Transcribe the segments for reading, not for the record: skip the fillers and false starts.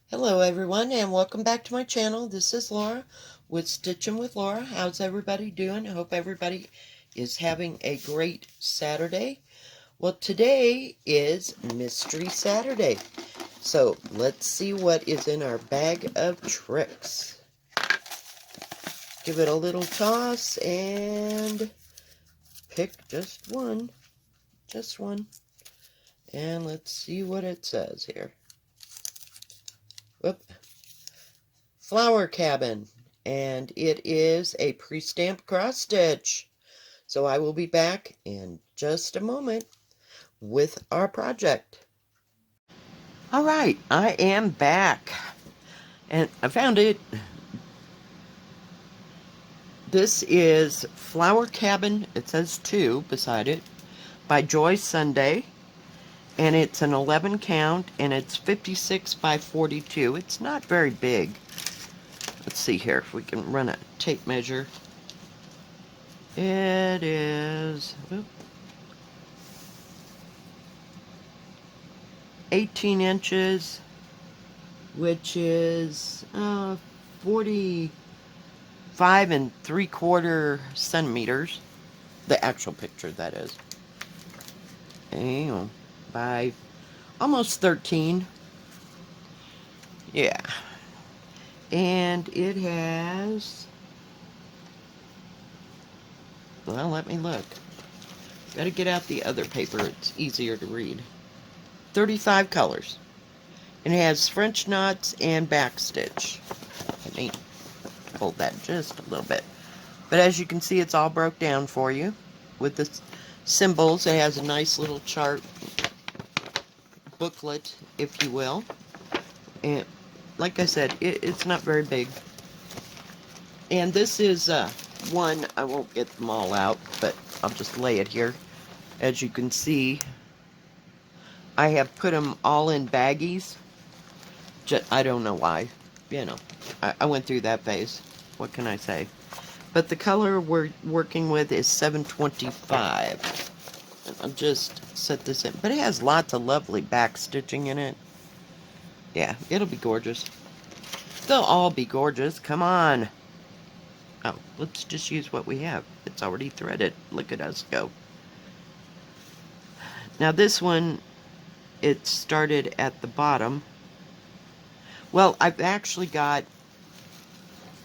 Hello everyone and welcome back to my channel. This is Laura with Stitchin' with Laura. How's everybody doing? I hope everybody is having a great Saturday. Well, today is Mystery Saturday. So let's see what is in our bag of tricks. Give it a little toss and pick just one. Just one. And let's see what it says here. Whoop. Flower Cabin. And it is a pre-stamped cross stitch. So I will be back in just a moment with our project. All right, I am back. And I found it. This is Flower Cabin, it says 2 beside it, by Joy Sunday. And it's an 11 count, and it's 56 by 42. It's not very big. Let's see here if we can run a tape measure. It is 18 inches, which is 45 3/4 centimeters. The actual picture, that is. And by almost 13. Yeah. And it has, well, let me look. Gotta get out the other paper, it's easier to read. 35 colors. And it has French knots and back stitch. Let me hold that just a little bit. But as you can see, it's all broke down for you with the symbols. It has a nice little chart booklet, if you will. And like I said, it's not very big. And this is one, I won't get them all out, but I'll just lay it here. As you can see, I have put them all in baggies. I don't know why. You know, I went through that phase. What can I say? But the color we're working with is 725. And I'll just set this in. But it has lots of lovely back stitching in it. Yeah, it'll be gorgeous. They'll all be gorgeous. Come on. Oh, let's just use what we have. It's already threaded. Look at us go. Now this one, it started at the bottom. Well, I've actually got,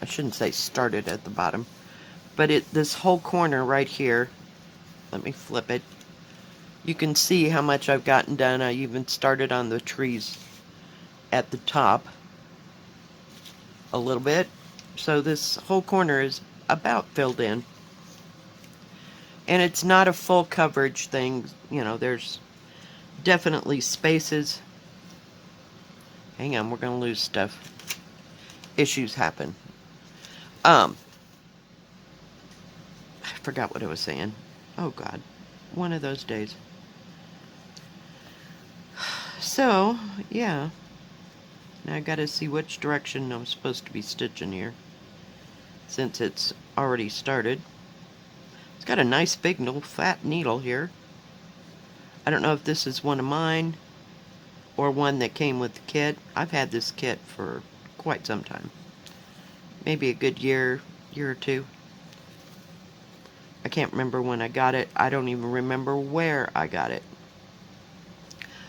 I shouldn't say started at the bottom, but this whole corner right here, let me flip it. You can see how much I've gotten done. I even started on the trees at the top a little bit. So this whole corner is about filled in. And it's not a full coverage thing. You know, there's definitely spaces. Hang on, we're going to lose stuff. Issues happen. I forgot what I was saying. Oh, God. One of those days. So, yeah. Now I gotta see which direction I'm supposed to be stitching here, since it's already started. It's got a nice big fat needle here. I don't know if this is one of mine or one that came with the kit. I've had this kit for quite some time. Maybe a good year or two. I can't remember when I got it. I don't even remember where I got it.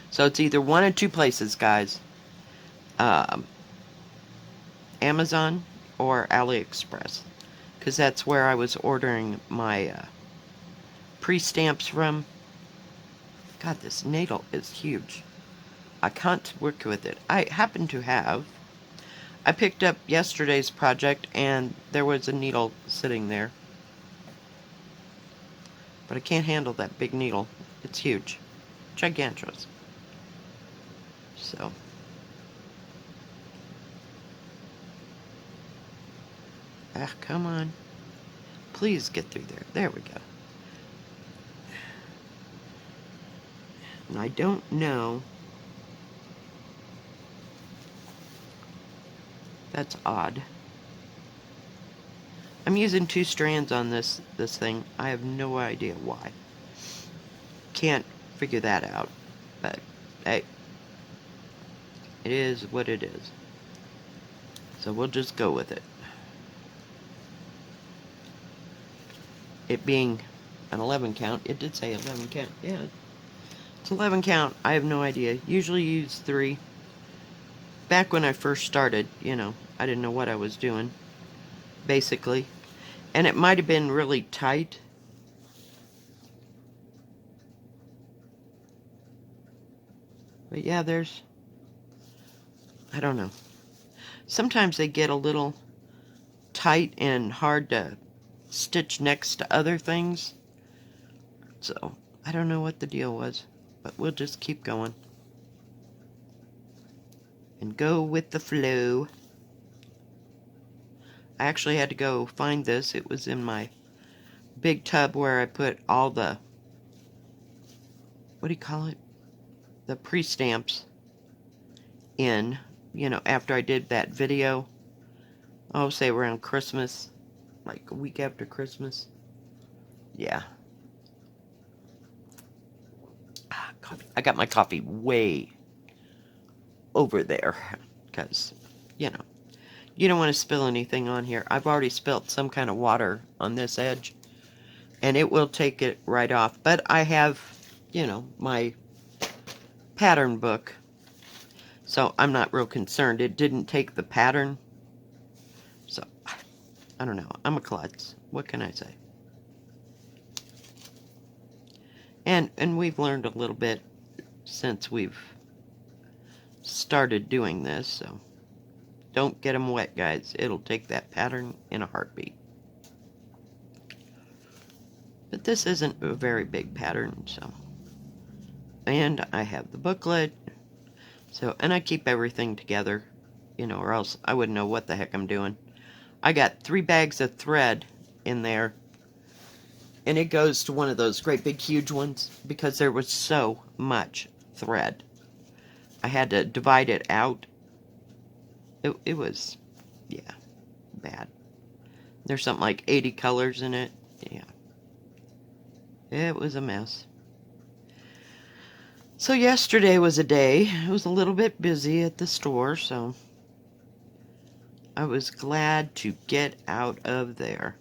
So it's either one of two places, guys. Amazon or AliExpress. Because that's where I was ordering my pre-stamps from. God, this needle is huge. I can't work with it. I happen to have. I picked up yesterday's project and there was a needle sitting there. But I can't handle that big needle. It's huge. Gigantrous. So. Ah, come on. Please get through there. There we go. And I don't know. That's odd. I'm using 2 strands on this thing. I have no idea why. Can't figure that out. But, hey. It is what it is. So we'll just go with it. It being an 11 count, it did say 11 count. Yeah, it's 11 count. I have no idea. Usually use 3. Back when I first started, you know, I didn't know what I was doing, basically. And it might have been really tight. But yeah, I don't know. Sometimes they get a little tight and hard to stitch next to other things. So, I don't know what the deal was. But we'll just keep going. And go with the flow. I actually had to go find this. It was in my big tub where I put all the, what do you call it? The pre-stamps in, you know, after I did that video. I'll say around Christmas, like a week after Christmas. Yeah. Coffee. I got my coffee way over there because, you know, you don't want to spill anything on here. I've already spilled some kind of water on this edge, and it will take it right off. But I have, you know, my pattern book, so I'm not real concerned. It didn't take the pattern, so I don't know. I'm a klutz. What can I say? And we've learned a little bit since we've started doing this, so don't get them wet, guys. It'll take that pattern in a heartbeat. But this isn't a very big pattern, so. And I have the booklet. So, and I keep everything together, you know, or else I wouldn't know what the heck I'm doing. I got 3 bags of thread in there. And it goes to one of those great big huge ones because there was so much thread. I had to divide it out. It was, yeah, bad. There's something like 80 colors in it. Yeah. It was a mess. So yesterday was a day. It was a little bit busy at the store, so I was glad to get out of there.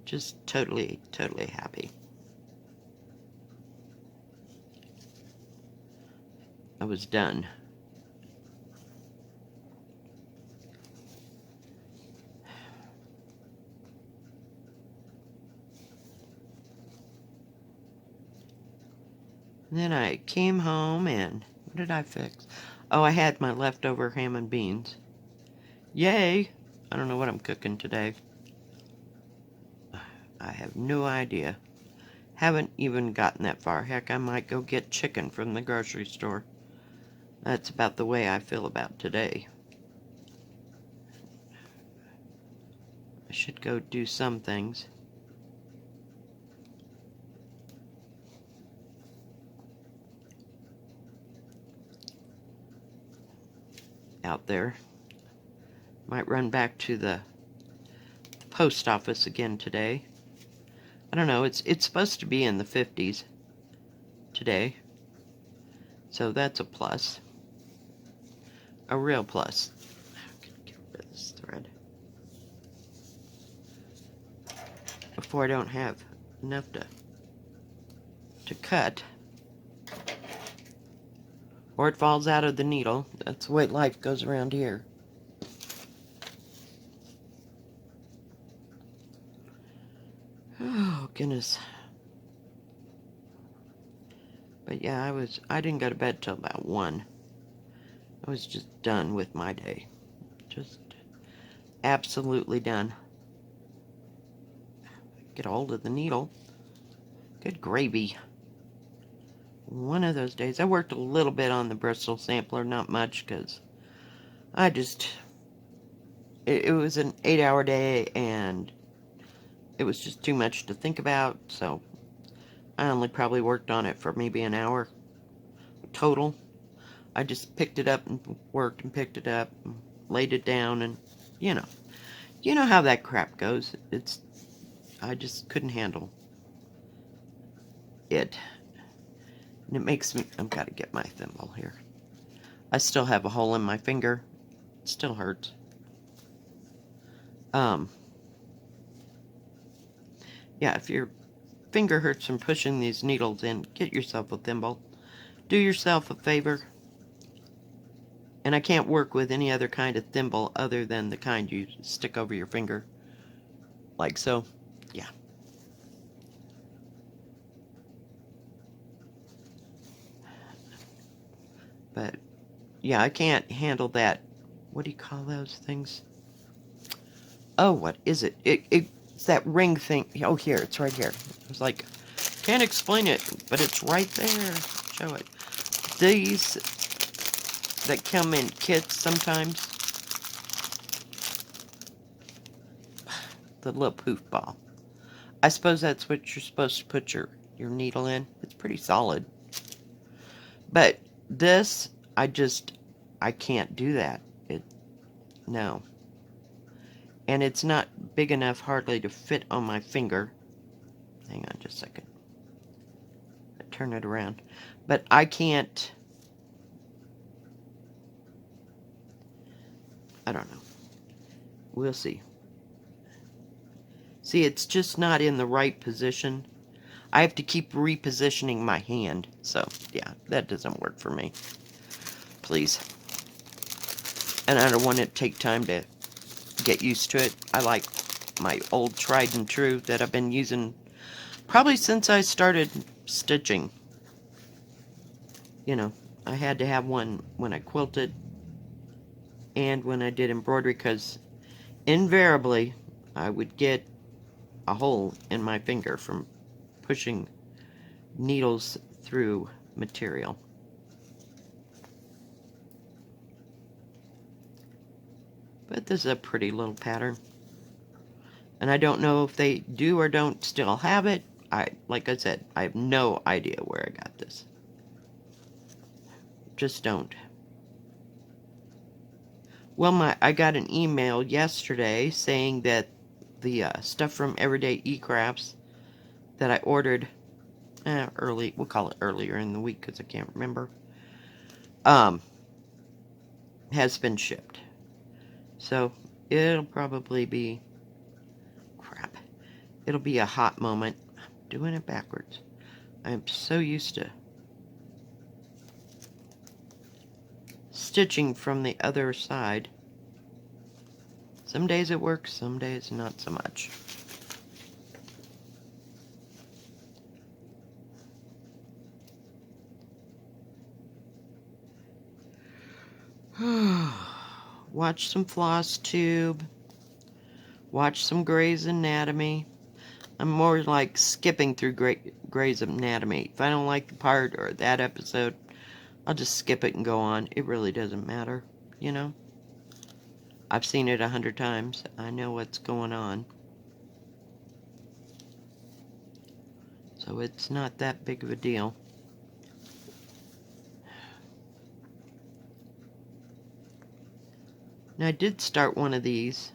Just totally, totally happy. I was done. And then I came home and what did I fix? Oh, I had my leftover ham and beans. Yay! I don't know what I'm cooking today. I have no idea. Haven't even gotten that far. Heck, I might go get chicken from the grocery store. That's about the way I feel about today. I should go do some things. Out there. Might run back to the post office again today. I don't know, it's supposed to be in the 50s today. So that's a plus. A real plus. I'm gonna get rid of this thread before I don't have enough to cut. Or it falls out of the needle. That's the way life goes around here. Oh, goodness. But yeah, I didn't go to bed till about 1. I was just done with my day. Just absolutely done. Get a hold of the needle. Good gravy. One of those days. I worked a little bit on the Bristol sampler, not much, because I just... It was an 8-hour day, and it was just too much to think about, so I only probably worked on it for maybe an hour total. I just picked it up and worked and picked it up and laid it down, and you know how that crap goes. I just couldn't handle it. And it makes me, I've got to get my thimble here. I still have a hole in my finger. It still hurts. Yeah, if your finger hurts from pushing these needles in, get yourself a thimble. Do yourself a favor. And I can't work with any other kind of thimble other than the kind you stick over your finger. Like so. Yeah. But, yeah, I can't handle that. What do you call those things? Oh, what is it? It's that ring thing. Oh, here. It's right here. I was like, can't explain it, but it's right there. Show it. These that come in kits sometimes. The little poof ball. I suppose that's what you're supposed to put your needle in. It's pretty solid. But this, I can't do that. No. And it's not big enough hardly to fit on my finger. Hang on just a second. Turn it around. But I can't, I don't know. We'll see. See, it's just not in the right position. I have to keep repositioning my hand. So, yeah, that doesn't work for me. Please. And I don't want it to take time to get used to it. I like my old tried and true that I've been using probably since I started stitching. You know, I had to have one when I quilted and when I did embroidery, because invariably I would get a hole in my finger from pushing needles through material. But this is a pretty little pattern. And I don't know if they do or don't still have it. Like I said, I have no idea where I got this. Just don't. Well, I got an email yesterday saying that the stuff from Everyday eCrafts that I ordered early, we'll call it earlier in the week because I can't remember, has been shipped. So it'll probably be, crap, it'll be a hot moment. I'm doing it backwards. I'm so used to stitching from the other side. Some days it works, some days not so much. Watch some Floss Tube. Watch some Grey's Anatomy. I'm more like skipping through Grey's Anatomy. If I don't like the part or that episode, I'll just skip it and go on. It really doesn't matter, you know? I've seen it 100 times. I know what's going on. So it's not that big of a deal. Now I did start one of these.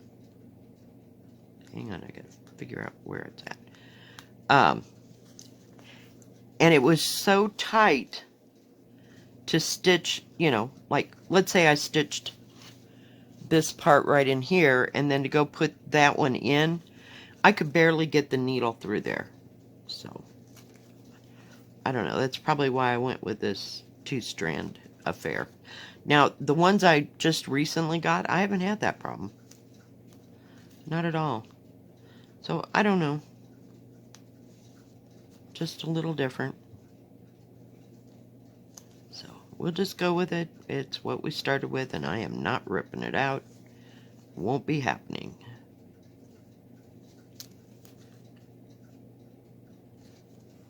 Hang on, I gotta figure out where it's at. And it was so tight to stitch, you know, like, let's say I stitched this part right in here, and then to go put that one in, I could barely get the needle through there. So, I don't know, that's probably why I went with this 2-strand affair. Now, the ones I just recently got, I haven't had that problem. Not at all. So, I don't know. Just a little different. So, we'll just go with it. It's what we started with, and I am not ripping it out. Won't be happening.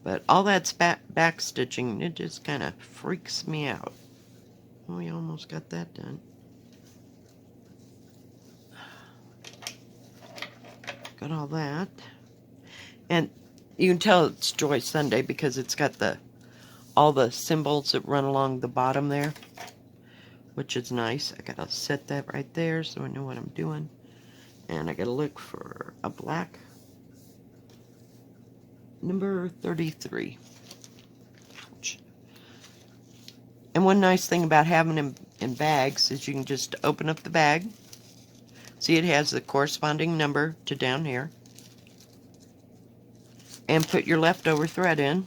But all that back stitching, it just kind of freaks me out. Oh, we almost got that done. Got all that. And you can tell it's Joy Sunday because it's got all the symbols that run along the bottom there, which is nice. I gotta set that right there so I know what I'm doing. And I gotta look for a black. Number 33. Ouch. And one nice thing about having them in bags is you can just open up the bag. See, it has the corresponding number to down here. And put your leftover thread in.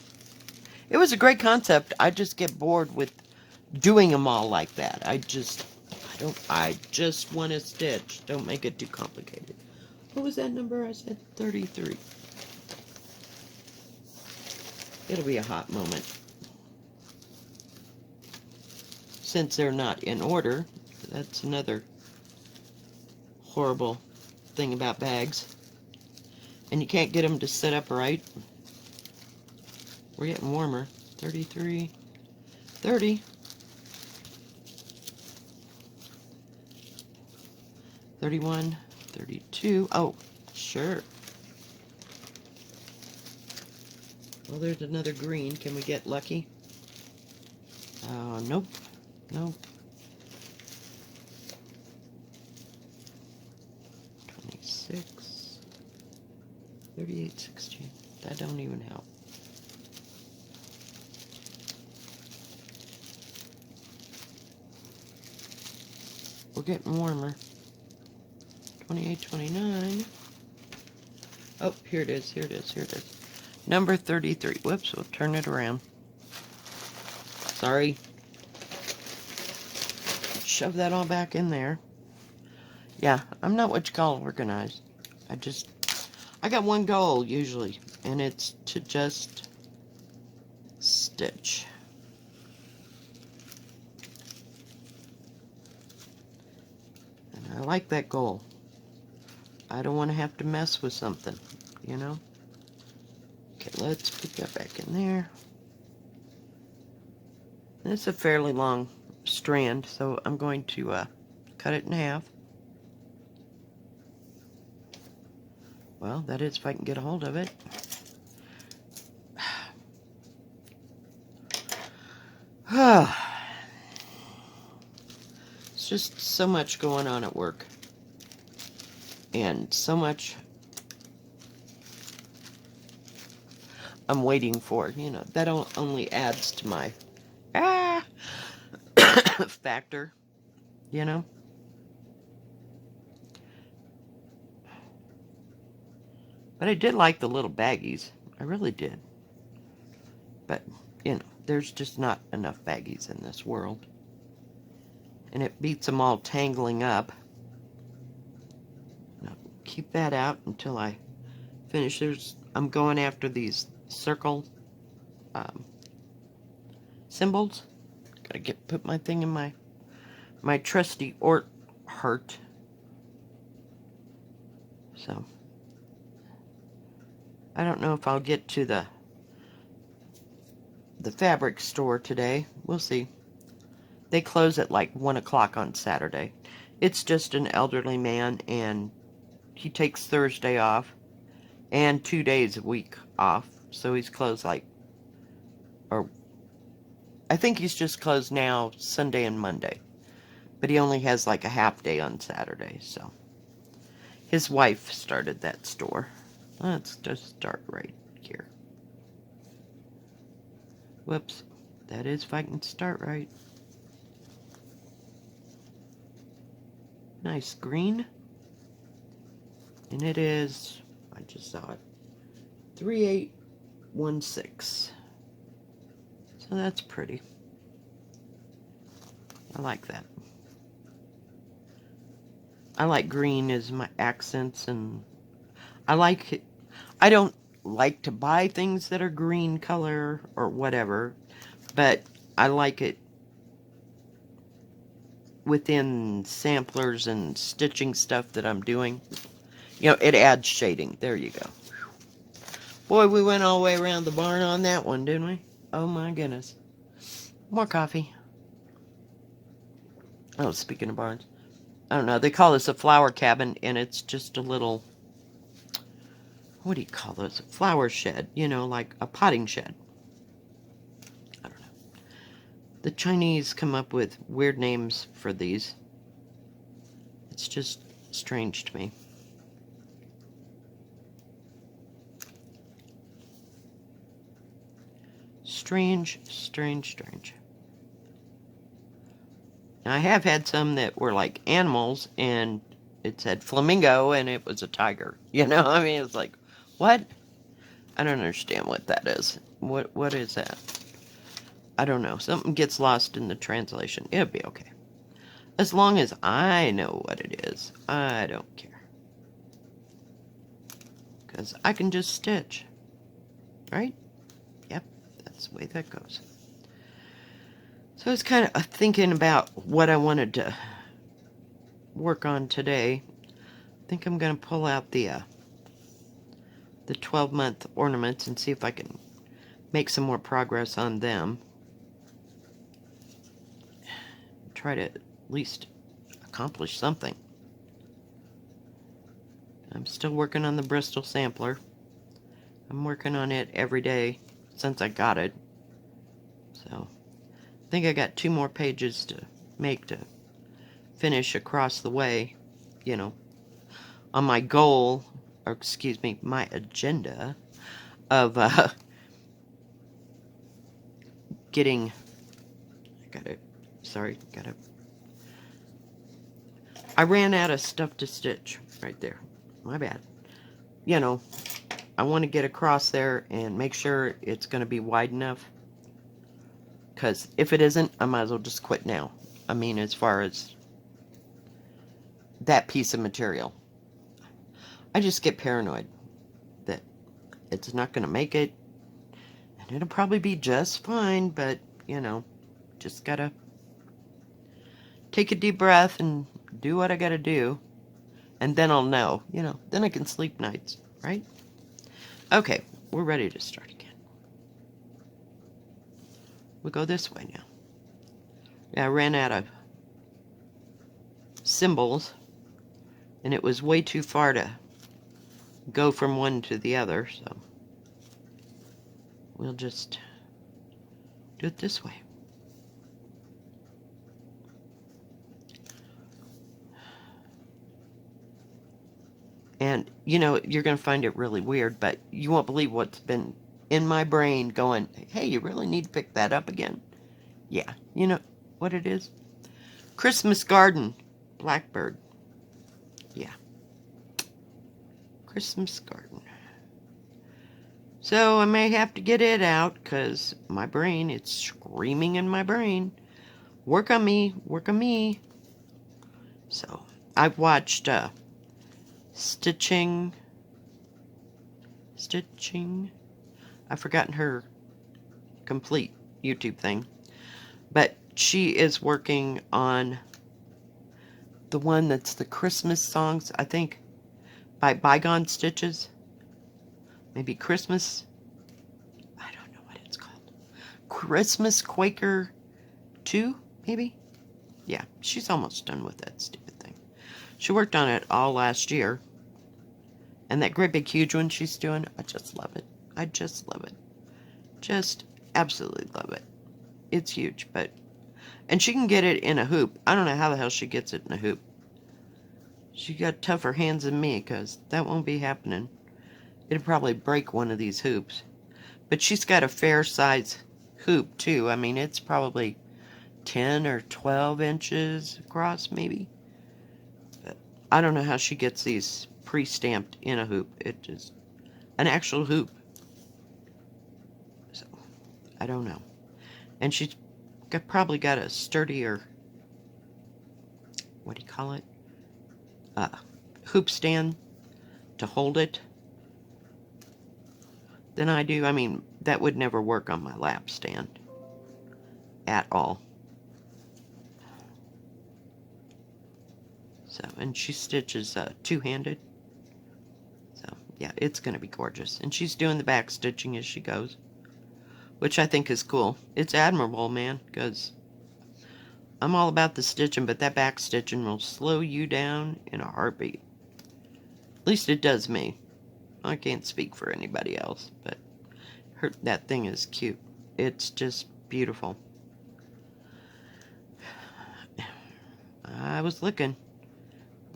It was a great concept. I just get bored with doing them all like that. I just want to stitch. Don't make it too complicated. What was that number? I said 33. It'll be a hot moment. Since they're not in order, that's another horrible thing about bags. And you can't get them to sit up right. We're getting warmer. 33, 30. 31, 32. Oh, sure. Well, there's another green. Can we get lucky? Nope. Nope. 26. 38, 16. That don't even help. We're getting warmer. 28, 29. Oh, here it is, here it is, here it is. Number 33. Whoops, we'll turn it around. Sorry. Shove that all back in there. Yeah, I'm not what you call organized. I got one goal usually, and it's to just stitch. And I like that goal. I don't want to have to mess with something, you know? Okay, let's put that back in there. It's a fairly long strand, so I'm going to cut it in half. Well, that is if I can get a hold of it. It's just so much going on at work. And so much I'm waiting for, you know. That only adds to my factor, you know. But I did like the little baggies. I really did. But, you know, there's just not enough baggies in this world. And it beats them all tangling up. Now, keep that out until I finish. I'm going after these circle symbols. Gotta put my thing in my trusty heart. So, I don't know if I'll get to the fabric store today. We'll see. They close at like 1 o'clock on Saturday. It's just an elderly man, and he takes Thursday off and 2 days a week off. So he's closed or I think he's just closed now Sunday and Monday. But he only has like a half day on Saturday, so. His wife started that store. Let's just start right here. Whoops. That is if I can start right. Nice green. And it is, I just saw it, 3816. So that's pretty. I like that. I like green as my accents, and I like it. I don't like to buy things that are green color or whatever, but I like it within samplers and stitching stuff that I'm doing. You know, it adds shading. There you go. Boy, we went all the way around the barn on that one, didn't we? Oh my goodness. More coffee. Oh, speaking of barns. I don't know. They call this a flower cabin, and it's just a little, what do you call those? Flower shed. You know, like a potting shed. I don't know. The Chinese come up with weird names for these. It's just strange to me. Strange, strange, strange. I have had some that were like animals, and it said flamingo, and it was a tiger. You know, I mean, it's like, what? I don't understand what that is. What is that? I don't know. Something gets lost in the translation. It'll be okay. As long as I know what it is, I don't care. Because I can just stitch. Right? Yep, that's the way that goes. So I was kind of thinking about what I wanted to work on today. I think I'm going to pull out the 12-month ornaments and see if I can make some more progress on them. Try to at least accomplish something. I'm still working on the Bristol sampler. I'm working on it every day since I got it. So I think I got 2 more pages to make to finish across the way, you know, on my goal, or excuse me, my agenda of getting, I ran out of stuff to stitch right there. My bad. You know, I want to get across there and make sure it's going to be wide enough. Because if it isn't, I might as well just quit now. I mean, as far as that piece of material. I just get paranoid that it's not going to make it. And it'll probably be just fine, but, you know, just gotta take a deep breath and do what I gotta do. And then I'll know, you know, then I can sleep nights, right? Okay, we're ready to start again. We'll go this way now. Yeah, I ran out of symbols, and it was way too far to go from one to the other, so we'll just do it this way. And, you know, you're going to find it really weird, but you won't believe what's been in my brain going, hey, you really need to pick that up again? Yeah, you know what it is? Christmas garden, blackbird. Yeah. Christmas garden. So I may have to get it out, because my brain, it's screaming in my brain. Work on me, work on me. So, I've watched StiChing. I've forgotten her complete YouTube thing. But she is working on the one that's the Christmas songs, I think, by Bygone Stitches. Maybe Christmas, I don't know what it's called. Christmas Quaker 2, maybe? Yeah, she's almost done with that stupid thing. She worked on it all last year. And that great big huge one she's doing, I just love it. I just love it. Just absolutely love it. It's huge, but... And she can get it in a hoop. I don't know how the hell she gets it in a hoop. She got tougher hands than me, because that won't be happening. It'd probably break one of these hoops. But she's got a fair size hoop, too. I mean, it's probably 10 or 12 inches across, maybe. But I don't know how she gets these pre-stamped in a hoop. It just... an actual hoop. So, I don't know. And she's probably got a sturdier... what do you call it? Hoop stand to hold it than I do. I mean, that would never work on my lap stand at all. So, and she stitches two-handed. So, yeah, it's going to be gorgeous. And she's doing the back stitching as she goes, which I think is cool. It's admirable, man, because I'm all about the stitching, but that back stitching will slow you down in a heartbeat. At least it does me. I can't speak for anybody else, but that thing is cute. It's just beautiful. I was looking.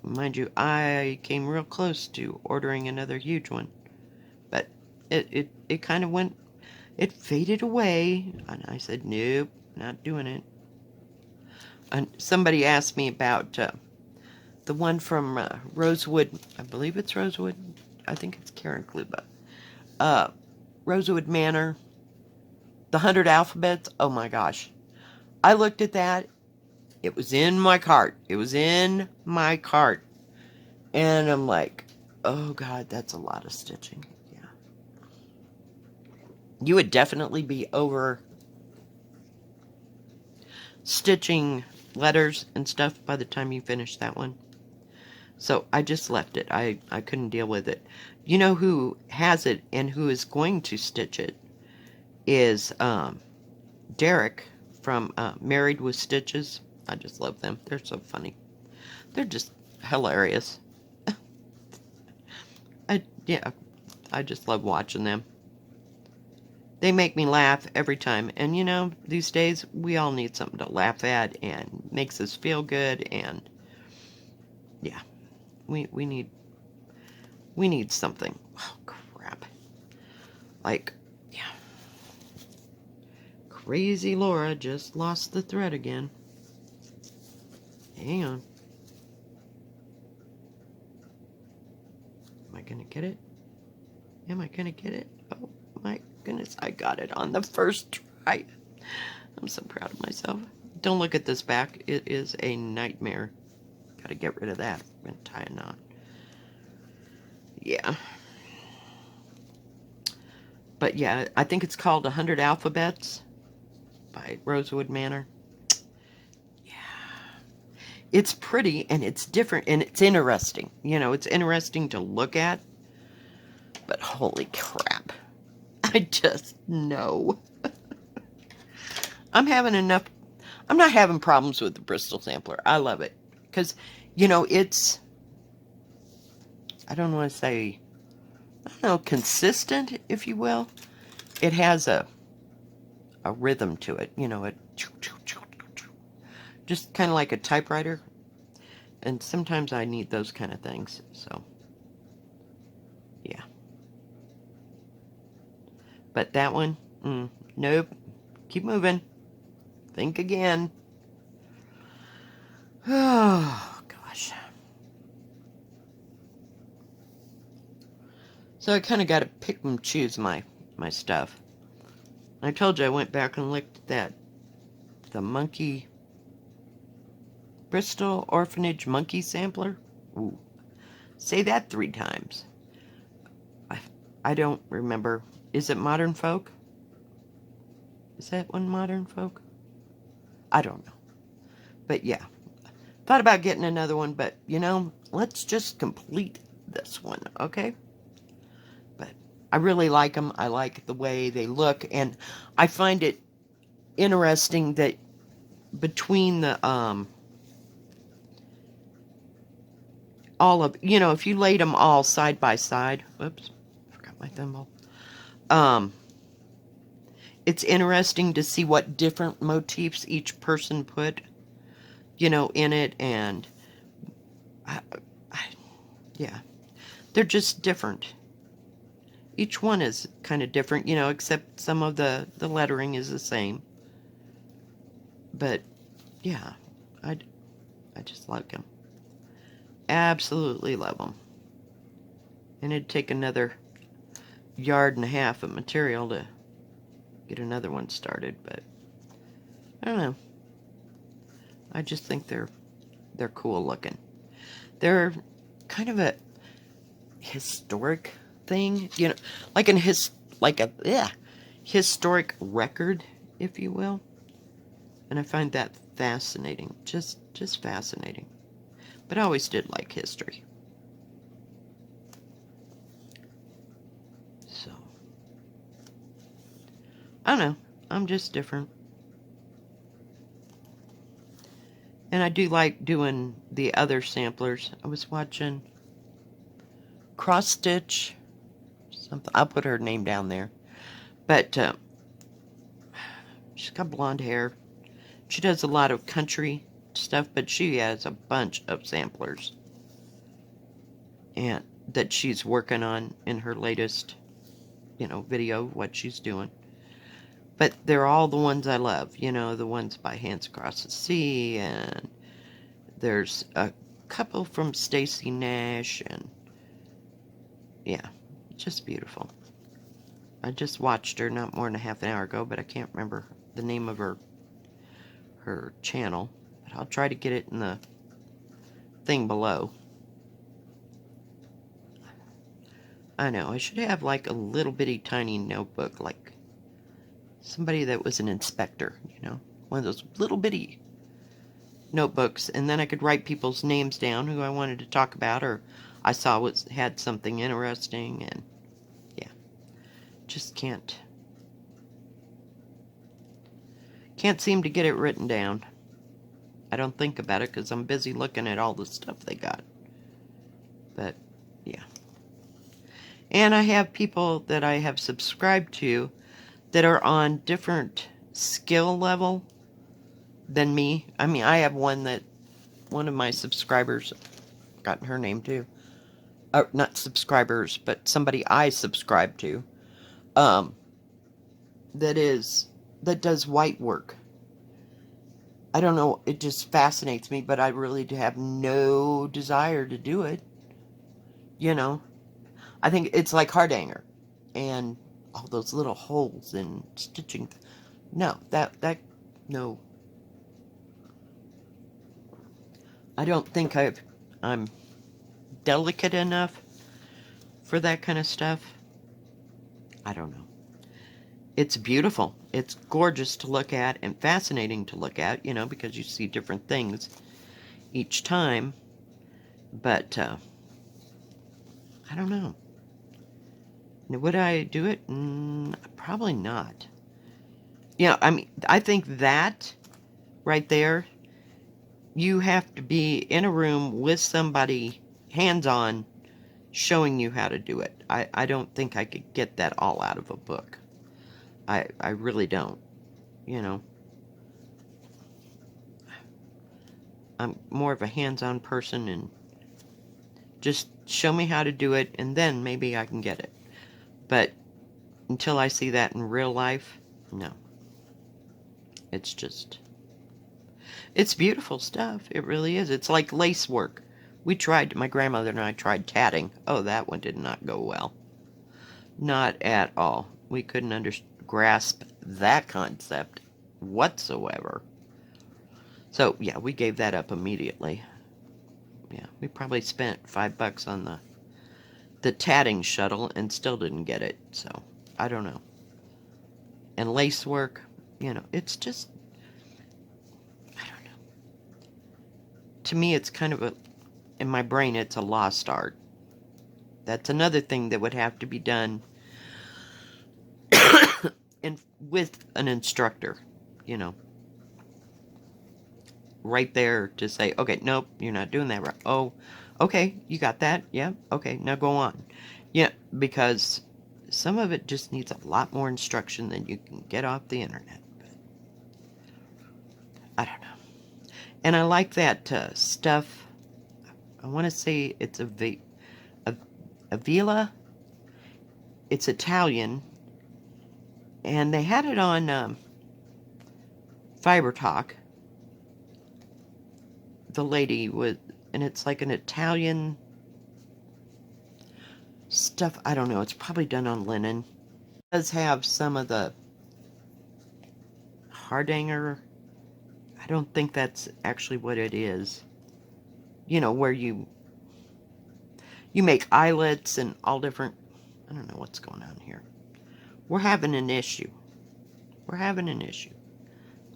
Mind you, I came real close to ordering another huge one. But it kind of went... it faded away. And I said, nope, not doing it. somebody asked me about the one from Rosewood. I believe it's Rosewood. I think it's Karen Kluba. Rosewood Manor. The 100 Alphabets. Oh my gosh. I looked at that. It was in my cart. It was in my cart. And I'm like, oh God, that's a lot of stitching. Yeah. You would definitely be over stitching letters and stuff by the time you finish that one. So I just left it. I couldn't deal with it. You know who has it and who is going to stitch it is Derek from Married with Stitches. I just love them. They're so funny. They're just hilarious. Yeah, I just love watching them. They make me laugh every time. And you know, these days we all need something to laugh at and makes us feel good. And yeah, we need something. Oh crap! Like, yeah, crazy Laura just lost the thread again. Hang on. Am I gonna get it? Am I gonna get it? Oh my goodness, I got it on the first try. I'm so proud of myself. Don't look at this back. It is a nightmare. Gotta get rid of that. I'm gonna tie a knot. Yeah. But yeah, I think it's called 100 Alphabets by Rosewood Manor. Yeah. It's pretty and it's different and it's interesting. You know, it's interesting to look at. But holy crap. I just know. I'm not having problems with the Bristol sampler. I love it. Because, you know, it's, I don't want to say, I don't know, consistent, if you will. It has a rhythm to it, you know, just kind of like a typewriter. And sometimes I need those kind of things, so, yeah. But that one, nope. Keep moving. Think again. Oh, gosh. So I kind of got to pick and choose my stuff. I told you I went back and looked at the monkey, Bristol Orphanage Monkey Sampler. Ooh. Say that 3 times. I don't remember. Is it Modern Folk? Is that one Modern Folk? I don't know. But yeah. Thought about getting another one, but you know, let's just complete this one, okay? But I really like them. I like the way they look, and I find it interesting that between the all of, you know, if you laid them all side by side, whoops, forgot my thimble. It's interesting to see what different motifs each person put, you know, in it, and yeah, they're just different. Each one is kind of different, you know, except some of the lettering is the same. But yeah, I just like them. Absolutely love them. And it'd take another 1.5 yards of material to get another one started, but I don't know. I just think they're cool looking. They're kind of a historic thing, you know, like a historic record, if you will. And I find that fascinating, just fascinating. But I always did like history. So, I don't know. I'm just different. And I do like doing the other samplers. I was watching Crosshatch. Something. I'll put her name down there. But she's got blonde hair. She does a lot of country stuff, but she has a bunch of samplers and that she's working on in her latest, you know, video, what she's doing. But they're all the ones I love, you know, the ones by Hands Across the Sea, and there's a couple from Stacy Nash, and yeah, just beautiful. I just watched her not more than a half an hour ago, but I can't remember the name of her channel. But I'll try to get it in the thing below. I know, I should have like a little bitty tiny notebook, like somebody that was an inspector, you know, one of those little bitty notebooks, and then I could write people's names down who I wanted to talk about, or I saw had something interesting, and yeah, just can't seem to get it written down. I don't think about it because I'm busy looking at all the stuff they got. But yeah, and I have people that I have subscribed to that are on different skill level than me. I mean, I have one of my subscribers, gotten her name too, not subscribers, but somebody I subscribe to, that does white work. I don't know, it just fascinates me, but I really have no desire to do it. You know, I think it's like Hardanger and all those little holes in stitching. No, no. I don't think I'm delicate enough for that kind of stuff. I don't know. It's beautiful. It's gorgeous to look at and fascinating to look at, you know, because you see different things each time. But, I don't know. Would I do it? Probably not. Yeah, I mean, I think that right there, you have to be in a room with somebody hands-on showing you how to do it. I don't think I could get that all out of a book. I really don't. You know, I'm more of a hands-on person, and just show me how to do it, and then maybe I can get it. But until I see that in real life, no. It's beautiful stuff. It really is. It's like lace work. My grandmother and I tried tatting. Oh, that one did not go well. Not at all. We couldn't grasp that concept whatsoever. So, yeah, we gave that up immediately. Yeah, we probably spent $5 on the tatting shuttle and still didn't get it. So, I don't know. And lace work, you know, it's just, I don't know. To me, it's kind of in my brain, it's a lost art. That's another thing that would have to be done with an instructor, you know. Right there to say, okay, nope, you're not doing that right. Oh, okay, you got that. Yeah, okay, now go on. Yeah, because some of it just needs a lot more instruction than you can get off the internet. But I don't know. And I like that stuff. I want to say it's a Villa. It's Italian. And they had it on Fiber Talk. The lady and it's like an Italian stuff. I don't know. It's probably done on linen. It does have some of the Hardanger. I don't think that's actually what it is. You know, where you make eyelets and all different. I don't know what's going on here. We're having an issue. I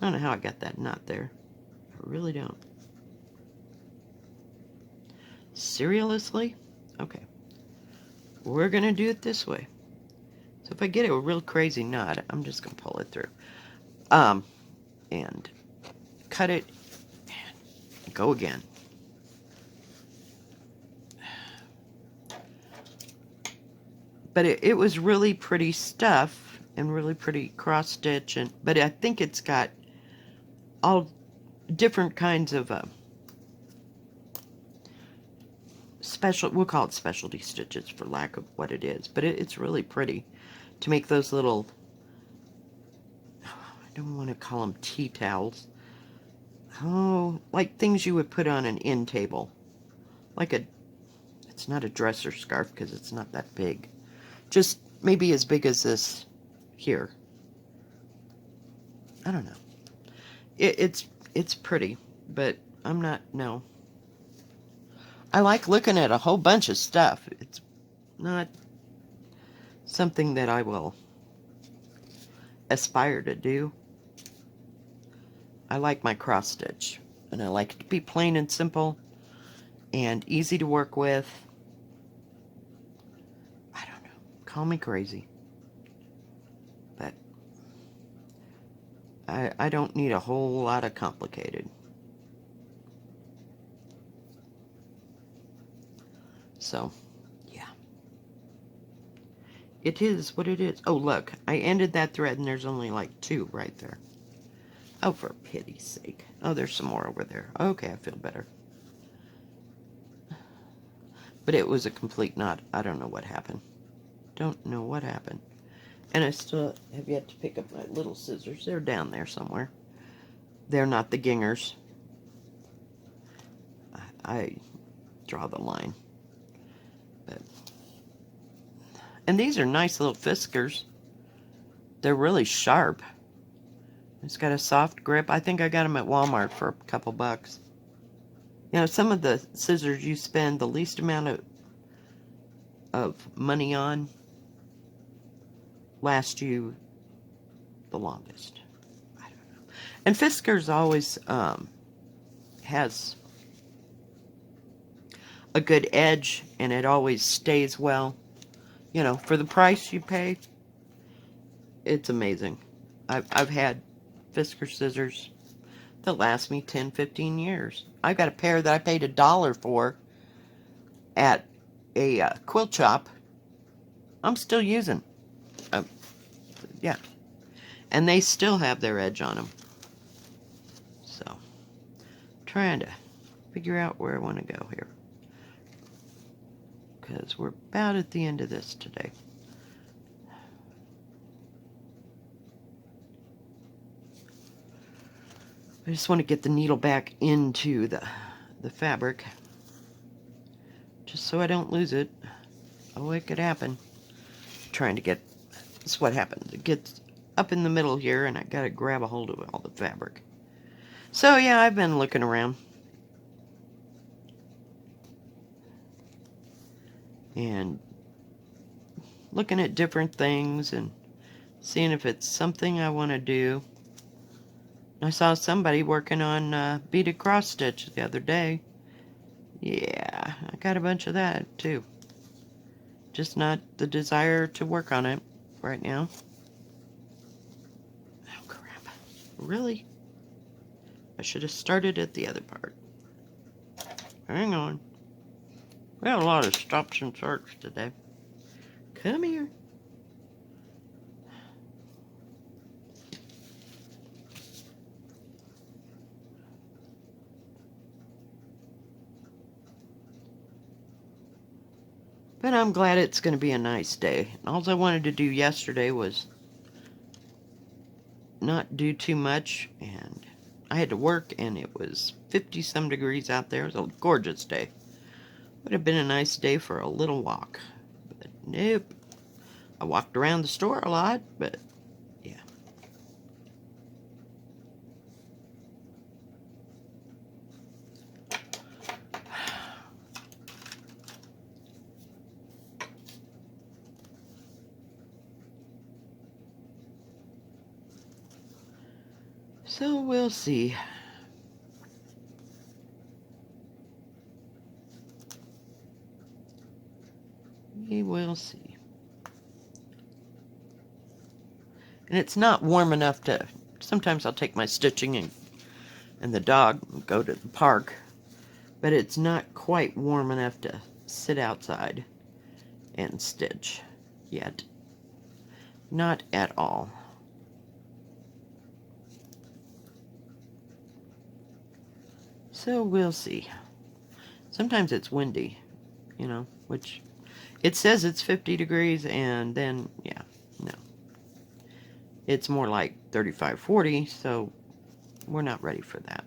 don't know how I got that knot there. I really don't. Seriously? Okay. We're going to do it this way. So if I get a real crazy knot, I'm just going to pull it through. And cut it and go again. But it was really pretty stuff and really pretty cross stitch, but I think it's got all different kinds of we'll call it specialty stitches for lack of what it is, but it's really pretty to make those little don't want to call them tea towels. Oh, like things you would put on an end table. Like it's not a dresser scarf because it's not that big. Just maybe as big as this here. I don't know. It's pretty, but I'm not, no. I like looking at a whole bunch of stuff. It's not something that I will aspire to do. I like my cross stitch, and I like it to be plain and simple and easy to work with. I don't know. Call me crazy. But I don't need a whole lot of complicated. So, yeah. It is what it is. Oh, look. I ended that thread and there's only like 2 right there. Oh, for pity's sake. Oh, there's some more over there. Okay, I feel better. But it was a complete knot. I don't know what happened. Don't know what happened. And I still have yet to pick up my little scissors. They're down there somewhere. They're not the gingers. I draw the line. But, and these are nice little fiskars. They're really sharp. It's got a soft grip. I think I got them at Walmart for a couple bucks. You know, some of the scissors you spend the least amount of money on last you the longest. I don't know. And Fiskars always has a good edge, and it always stays well. You know, for the price you pay, it's amazing. I've had Fiskar scissors that last me 10, 15 years. I've got a pair that I paid $1 for at a quilt shop. I'm still using. Yeah. And they still have their edge on them. So, trying to figure out where I want to go here. Because we're about at the end of this today. I just want to get the needle back into the fabric. Just so I don't lose it. Oh, it could happen. Trying to get, this is what happens. It gets up in the middle here and I gotta grab a hold of all the fabric. So yeah, I've been looking around. And looking at different things and seeing if it's something I want to do. I saw somebody working on beaded cross stitch the other day. Yeah, I got a bunch of that too. Just not the desire to work on it right now. Oh crap. Really? I should have started at the other part. Hang on. We had a lot of stops and starts today. Come here. But I'm glad it's going to be a nice day. All I wanted to do yesterday was not do too much, and I had to work, and it was 50-some degrees out there. It was a gorgeous day. Would have been a nice day for a little walk. But nope. I walked around the store a lot, but yeah. So we'll see. We will see. And it's not warm enough to... Sometimes I'll take my StiChing and the dog and go to the park. But it's not quite warm enough to sit outside and stitch yet. Not at all. So we'll see. Sometimes it's windy, you know, which it says it's 50 degrees and then, yeah, no. It's more like 35, 40, so we're not ready for that.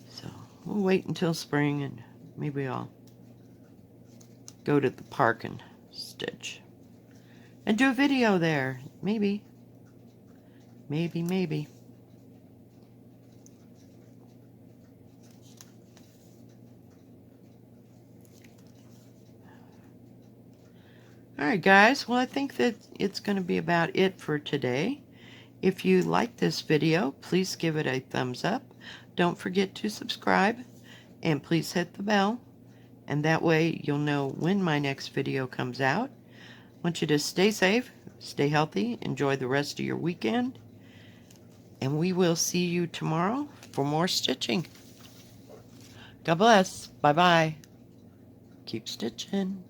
So we'll wait until spring and maybe I'll go to the park and stitch. And do a video there. Maybe. Maybe. Alright guys, well I think that it's going to be about it for today. If you like this video, please give it a thumbs up. Don't forget to subscribe and please hit the bell. And that way you'll know when my next video comes out. I want you to stay safe, stay healthy, enjoy the rest of your weekend. And we will see you tomorrow for more stitching. God bless. Bye-bye. Keep stitching.